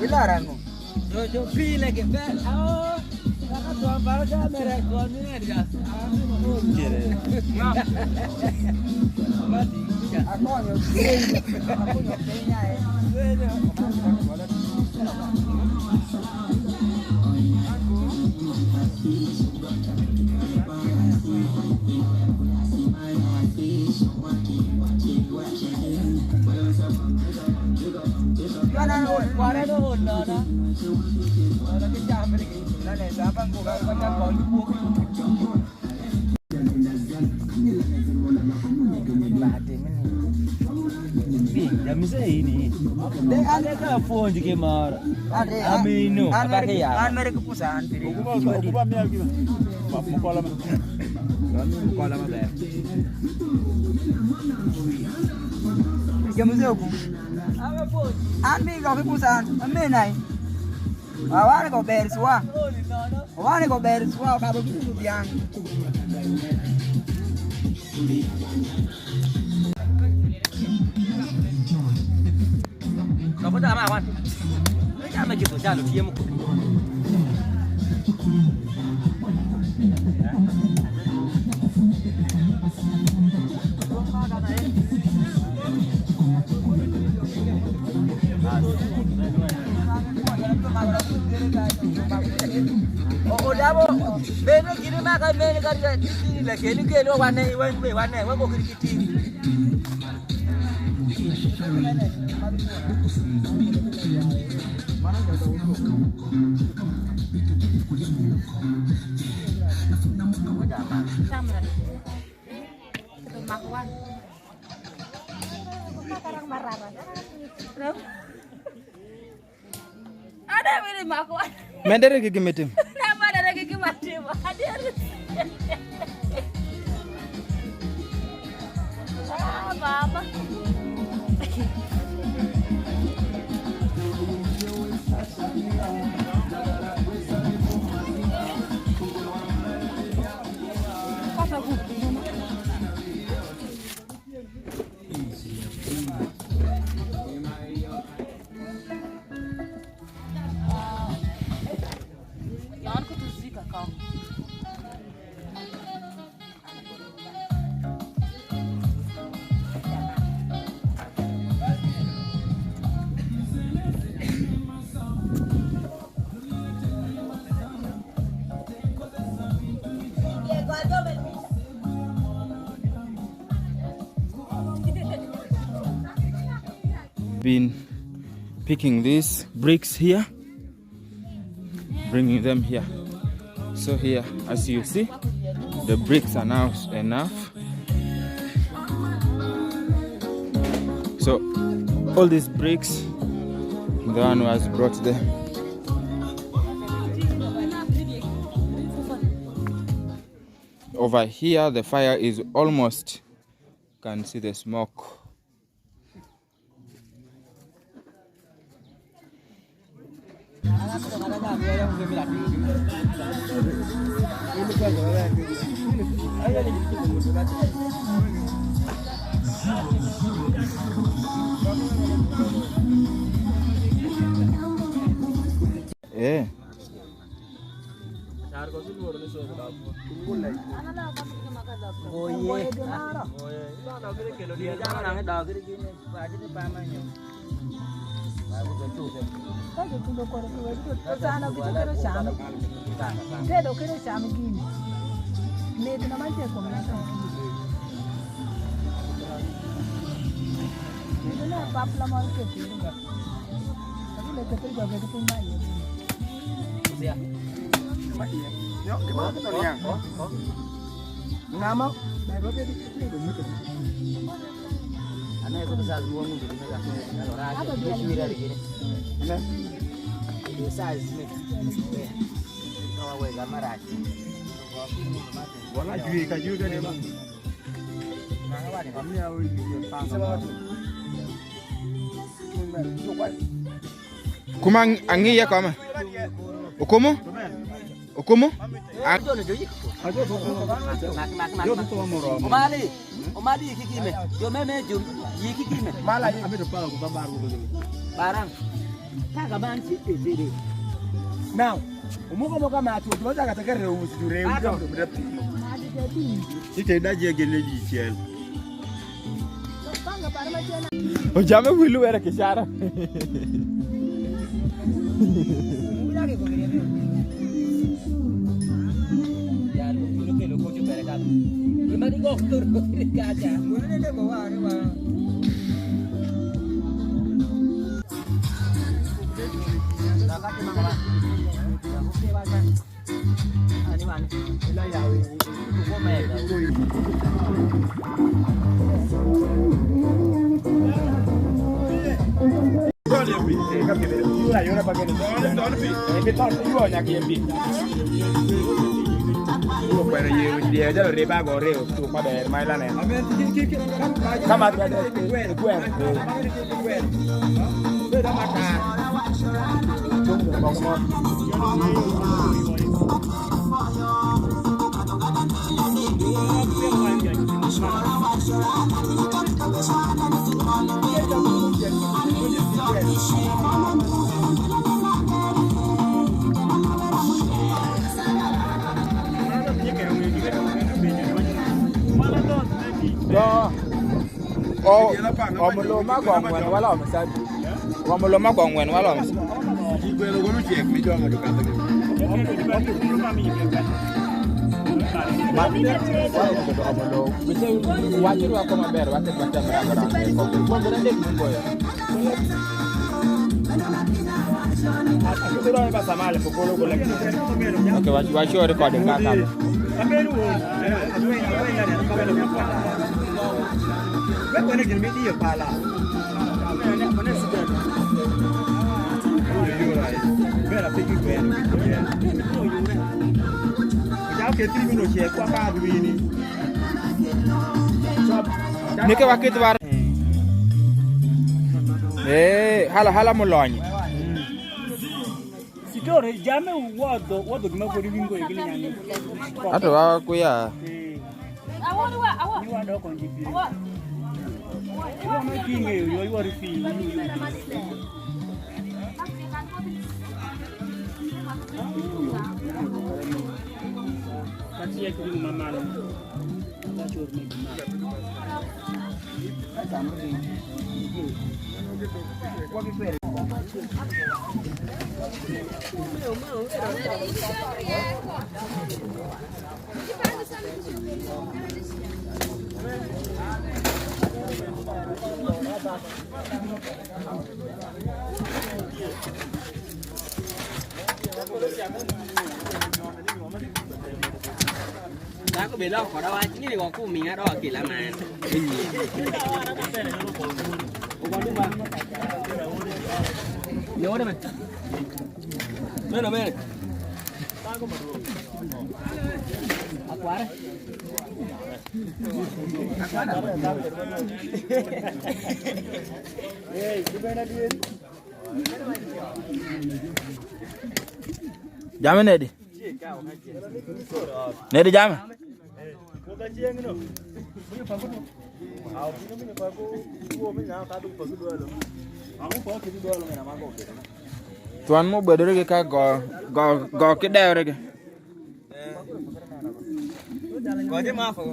Ilarango. Yo pile que ve. Ah, tu para ya me reconoce ya. Aconho peña ini. Ada ke phone juga mar. Ada. Amino. An mereka perusahaan. Ukupa mial gimana? Mukola mana? Mukola mana? Jam berapa? Apa phone? An mereka perusahaan. Amenai. Awak kau bersua. Awak kau bersua. Kau begitu biang. Kau dah apa? Jangan begitu, jangan diam. Oh, dah bo. Beno kiri makan beno kerja. Lagi ni kelo warna kau kiri. Ada pilih makuan. Mendere gigi metim. Nama ada gigi metim. Ada. Apa? Been picking these bricks here, bringing them here. So here, as you see, the bricks are now enough. So all these bricks, the one who has brought them. Over here, the fire is almost, you can see the smoke. Yeah. Nama? Ana itu besar semua mungkin mereka kalau raja begini. Ana besar sini. Kalau awak gambar raja. Wala juga dia bang. Kami awak Kumang angi ya kama. Ukumu? Ukumu? Kembali. Omadi kikime. Yo meme jum kikime. Mala yi abe to pa ko babar ko do. Barang. Kaka banchi ejere. Now, umuko mo kama atu to jaga takere usure uko to mrepi. Ite daje gele ji chiel. O jame wilu era ke shara. Ya lo que lo coche para acá. Y me digo, turco, cacha. Bueno, le go a arriba. La calle mangala. Oke, bye. Ani mana? Ila ya wi. Ko me da. Bueno, yo ya lo reba gorreo, tu padre, mai la ne. Kama tu ada gwen. Beda maka. Omulo magongwen wala omusadi. Omulo magongwen wala omusadi. Igwelo golu check mi jonga to kata. Omulo. Bise wajiri wako maber wate kwata mragara. Ko grande mungoya. Akutoro ba samale pokolo ko lek. Okay, wacho recording kaka. Ameru Wewe ni media pala. Vera peki kwenu. Ya ke 3 minutos ye kwa ba bini. Nike wakati war. Hala mulonyi. Sikore jame wodo kima ko rivingo ikini nyani. Hata wa kuya. Awa. Ni wado ko njipi. Iwa makinge yo iwa rifi. Kati ya kiri mamalo. Tachor me. Đã có bị lo khỏi đâu ai chính là còn của mình đó kỳ lạ mà nhớ đây mày bên nào bên quá đấy Jam này đi. Này đi jam. Tuan mau berdiri ke kak go ke daerah ke. có chứ mà phải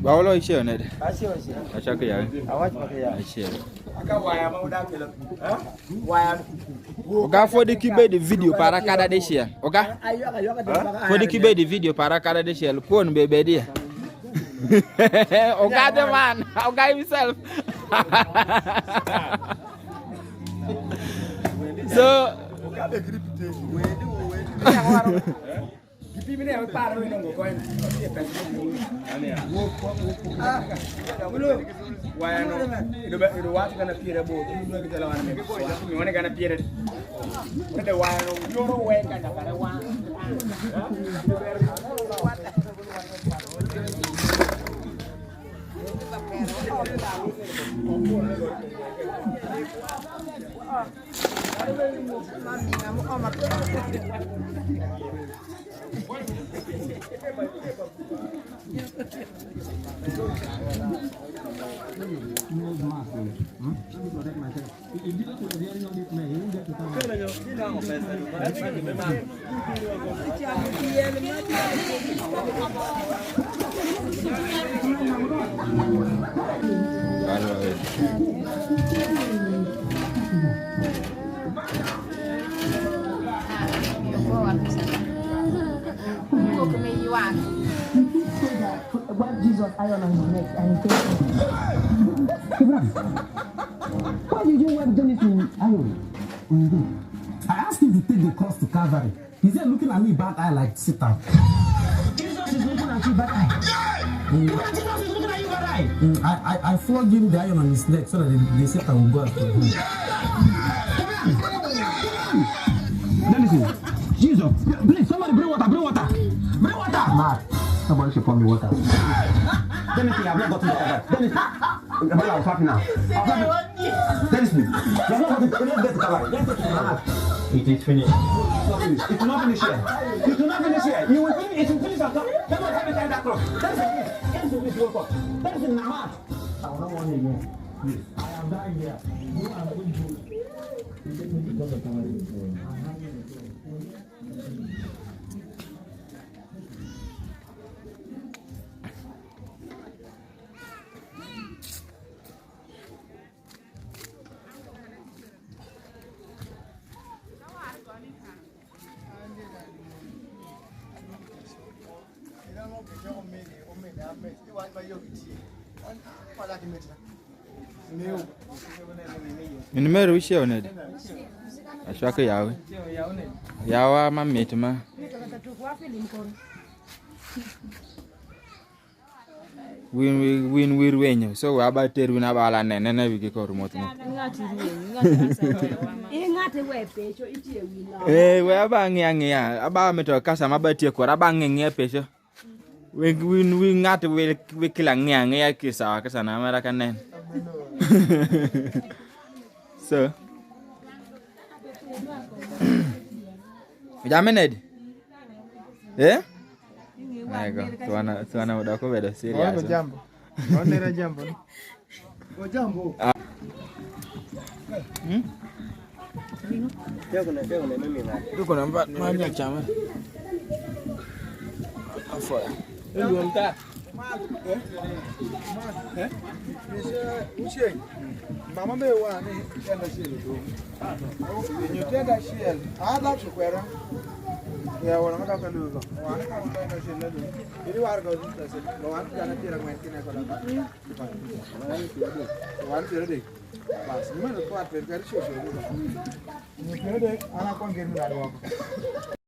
Bawlo ishe onede. Asio. Achaka ya. Awach makaya. Ishe. Aka waya ma uda kelo. Waya. Oga for the kibe the video para cada de share. Oga. For the kibe the video para cada de share. Kon bebe dia. Oga the man. Oga himself. So What Jesus iron on his neck and he takes why did you wear Jonathan iron? I asked him to take the cross to Calvary. He's there looking at me bad eye like Satan. Jesus is looking at you bad eye. Jesus is looking at you bad eye. I flogged him the iron on his neck so that the Satan will go after him. Jonathan, Jesus, please somebody bring water, bring water. Bring water! Mark, somebody should pour me water. Dennis, I've not gotten water. Dennis, I was happy now. Dennis, you have not gotten water. It is finished. It will not finish here. It will not finish here. You will finish. It will finish at top. Let me have that clock. Dennis, will finish your clock. Dennis, in Namat. I will not want you again. Please. I am dying here. You are going to. Numero ishe onede. Achaka yawe. Yawa mametuma. Win wenyo. So we about to win abala nene na wiki ko remote mo. We abangi ya. Aba meto kasa mabati ko abangi nge pesho. We ngati we kila nge ya kisa kasa na mara kanen. So Jamened. Eh? Aigo, tuana udah aku beda serius. Jambo. Onera jambo. Jambo. Dia kena mimi lah. Tu kena banyak camer. Apa? Lu minta. Uche. Mama mewa ni tenda shile tu. Ni tenda shile. Ada chukwera. Ya wana maka kalugo. Wana kama tenda shile tu. Ili warga utasema. Wana jana tira mwingine kwa laba. Wana tira de. Basi nimeno kwa tenda shile. Ni tira de ana kwa ngeni na wako.